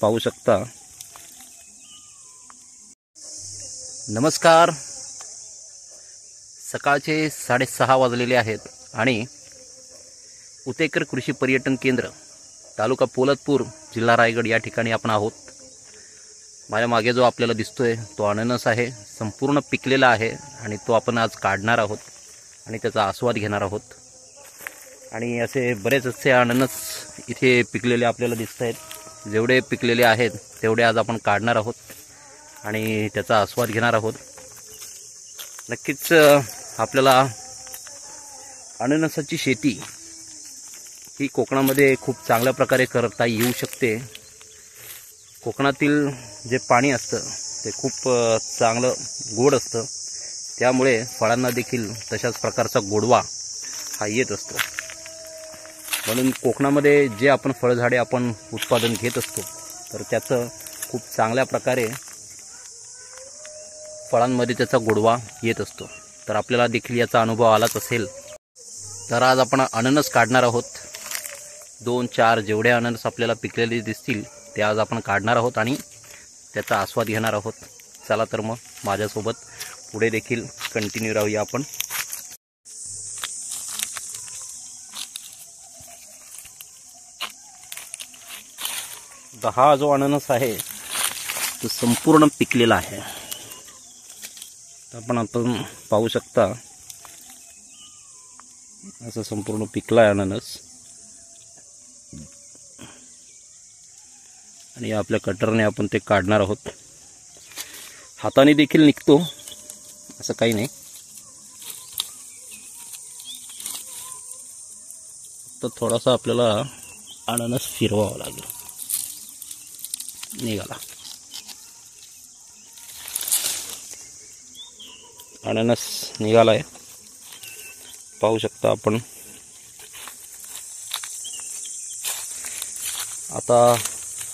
पाहू शकता। नमस्कार, सकाळचे 6:30 वाजलेले आहेत आणि उतेकर कृषी पर्यटन केंद्र, तालुका पोलादपूर, जिल्हा रायगड या ठिकाणी आपण आहोत। माझ्या मागे जो आपल्याला दिसतोय तो अननस आहे, संपूर्ण पिकलेला आहे आणि तो आपण आज काढणार आहोत आणि त्याचा आस्वाद घेणार आहोत। आणि असे बरेच असे अननस इथे पिकलेले आपल्याला दिसत आहेत। जेवढे पिकलेले आहेत तेवढे आज आपण काढणार आहोत आणि त्याचा आस्वाद घेणार आहोत। नक्कीच आपल्याला अननसाची शेती ही कोकणामध्ये खूप चांगल्या प्रकारे करता येऊ शकते। कोकणातील जे पाणी असतं ते खूप चांगलं गोड असतं, त्यामुळे फळांना देखील तशाच प्रकारचा गोडवा हा येत असतो। म्हणून कोकणामध्ये जे आपण फळझाडे आपण उत्पादन घेत असतो तर त्याचं खूप चांगल्या प्रकारे फळांमध्ये त्याचा गोडवा येत असतो। तर आपल्याला देखील याचा अनुभव आलाच असेल। तर आज आपण अननस काढणार आहोत। 2-4 जेवढे अननस आपल्याला पिकलेले दिसतील ते आज आपण काढणार आहोत आणि त्याचा आस्वाद घेणार आहोत। चला तर मग माझ्यासोबत पुढे देखील कंटिन्यू राहूया आपण। हा जो अननस आहे तो संपूर्ण पिकलेला आहे। आपण पाहू शकता, असं संपूर्ण पिकला आहे अननस आणि आपल्या कटरने आपण ते काढणार आहोत। हाताने देखील निघतो, असं काही नाही, तर थोडासा आपल्याला अननस फिरवावा लागेल। निघाला अननस, निघालाय, पाहू शकता आपण। आता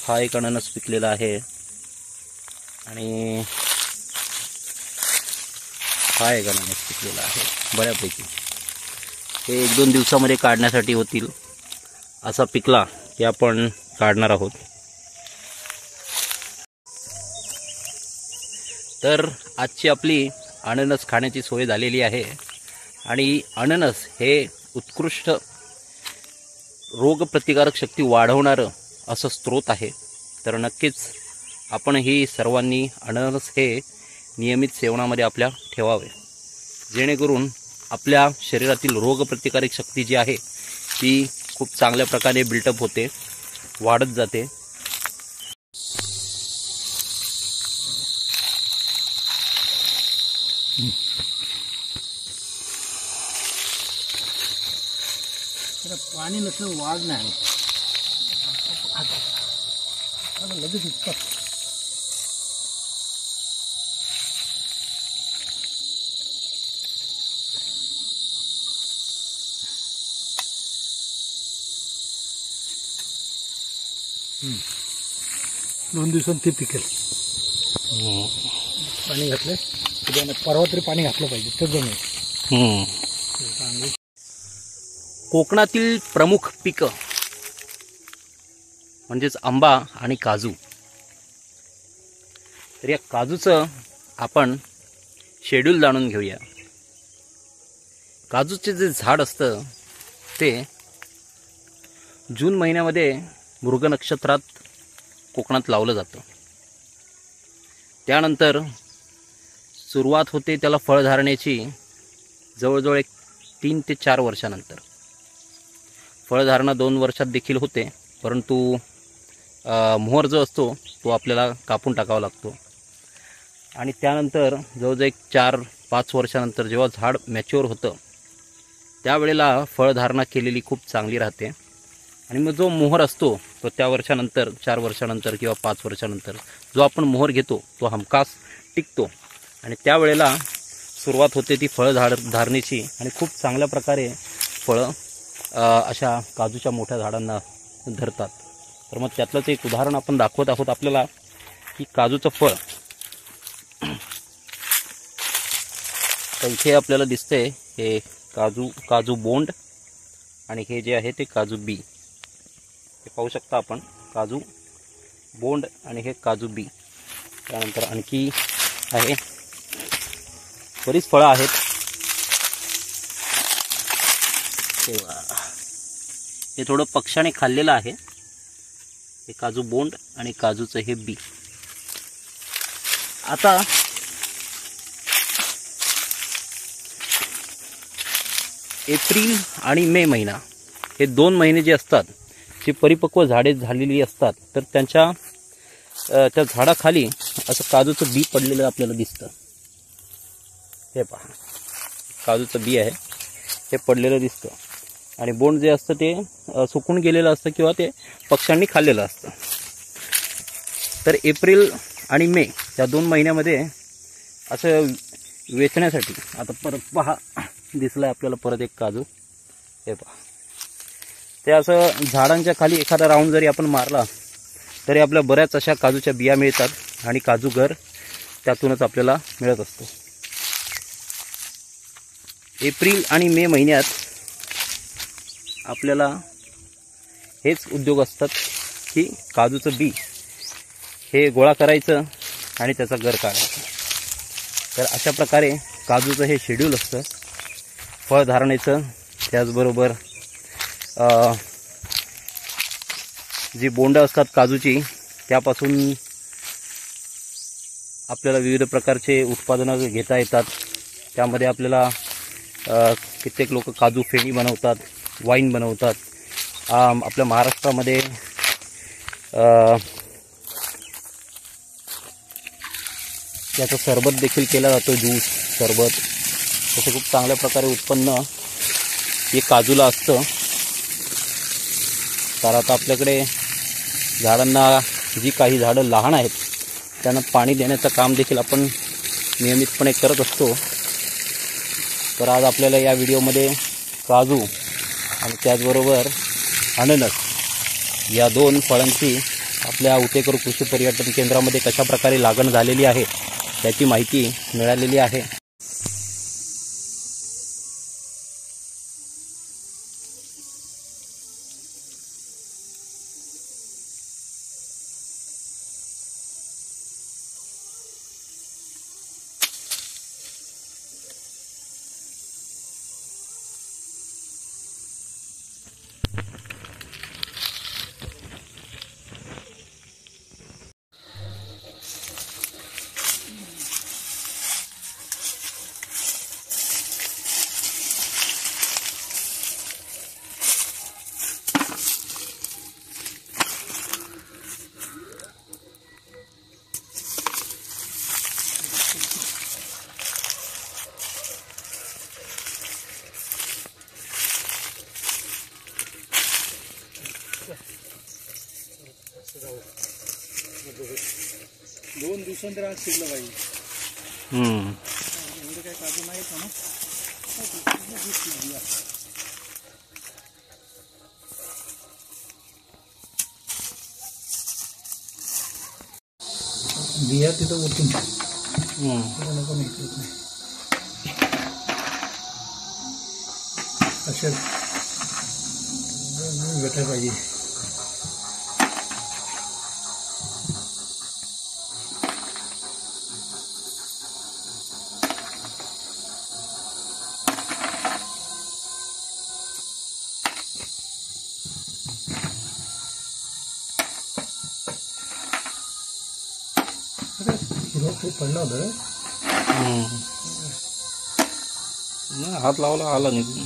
हा एक अननस पिकलेला आहे आणि हा एक अननस पिकलेला आहे बऱ्यापैकी। हे 1-2 दिवसामध्ये काढण्यासाठी होतील। असा पिकला की आपण काढणार आहोत। तर आजची आपली अननस खाण्याची सोय झालेली आहे आणि अननस हे उत्कृष्ट रोगप्रतिकारक शक्ती वाढवणारं असं स्रोत आहे। तर नक्कीच आपण ही सर्वांनी अननस हे नियमित सेवनामध्ये आपल्या ठेवावे, जेणेकरून आपल्या शरीरातील रोगप्रतिकारक शक्ती जी आहे ती खूप चांगल्या प्रकारे बिल्टअप होते, वाढत जाते। पाणी नसलं वाढ नाही, लगेच इतकं दोन दिवसांत ते पिकेल। पाणी घातलं, उद्या परवा तरी पाणी घातलं पाहिजे तर जमेल। कोकणातील प्रमुख पिकं म्हणजेच आंबा आणि काजू। तर या काजूचं आपण शेड्यूल जाणून घेऊया। काजूचे जे झाड असतं ते जून महिन्यामध्ये मृग नक्षत्रात कोकणात लावलं जातं। त्यानंतर सुरुवात होते त्याला फळधारणेची जवळजवळ 3 ते 4 वर्षानंतर। फळधारणा 2 वर्षात देखील होते, परंतु मोहर जो असतो तो आपल्याला कापून टाकावा लागतो आणि त्यानंतर जवळजवळ 4-5 वर्षानंतर जेव्हा झाड मॅच्युअर होतं त्यावेळेला फळधारणा केलेली खूप चांगली राहते आणि मग जो मोहर असतो तो त्या वर्षानंतर 4 वर्षानंतर किंवा 5 वर्षानंतर जो आपण मोहर घेतो तो हमखास टिकतो आणि त्यावेळेला सुरुवात होते ती धारणेची आणि खूप चांगल्या प्रकारे फळं अशा काजूच्या मोठ्या झाडांना धरतात। तर मग त्यातलंच एक उदाहरण आपण दाखवत आहोत आपल्याला की काजूचं फळ। तर इथे आपल्याला दिसतंय हे काजू बोंड आणि हे जे आहे ते काजू बी। हे पाहू शकता आपण, काजू बोंड आणि हे काजू बी. त्यानंतर आणखी आहे, बरीच फळं आहेत. तेव्हा हे थोडं पक्ष्याने खाल्लेलं आहे. हे काजू बोंड आणि काजूचं हे बी. आता एप्रिल आणि मे महिना हे 2 महिने जे असतात, जी परिपक्व झाडे झालेली असतात, तर त्या झाडाखाली असं काजूचं बी पडलेलं आपल्याला दिसतं. हे पहा, काजूचं बी आहे, हे पडलेलं दिसतं. आणि बोंड जे असतं ते सुकून गेलेलं असतं किंवा ते पक्ष्यांनी खाल्लेलं असतं. तर एप्रिल आणि मे या 2 महिन्यामध्ये असं वेचण्यासाठी आता परत पहा, दिसलं आपल्याला परत एक काजू. हे पहा, ते असं झाडांच्या खाली एखादा राऊंड जरी आपण मारला तरी आपल्या बऱ्याच अशा काजूच्या बिया मिळतात आणि काजू घर त्यातूनच आपल्याला मिळत असतो. एप्रिल आणि मे महिन्यात आपल्याला हेच उद्योग असतात की काजूचं बी हे गोळा करायचं आणि त्याचा गर काढायचा. तर अशा प्रकारे काजूचं हे शेड्यूल असतं फळधारणेचं. त्याचबरोबर जी बोंडं असतात काजूची, त्यापासून आपल्याला विविध प्रकारचे उत्पादनं घेता येतात. त्यामध्ये आपल्याला कित्येक लोक काजू फेणी बनवतात, वाईन बनवतात. आपल्या महाराष्ट्रामध्ये त्याचं सरबत देखील केला जातो, ज्यूस, सरबत. तसं खूप चांगल्या प्रकारे उत्पन्न हे काजूला असतं. तर आता आपल्याकडे झाडांना, जी काही झाडं लहान आहेत त्यांना पाणी देण्याचं काम देखील आपण नियमितपणे करत असतो. तर आज आपल्याला या व्हिडिओमध्ये काजू आणि त्याचबरोबर अननस या 2 फळांची आपल्या उतेकर कृषी पर्यटन केंद्रामध्ये कशा प्रकारे लागण झालेली आहे त्याची माहिती मिळालेली आहे. दोन दिवसांतर आज शिकलं पाहिजे. एवढं काय काजू नाही का ना. बिया तिथं उठून नको नाही अशा भेटायला पाहिजे. खूप पडला होता, हात लावला आला निघून.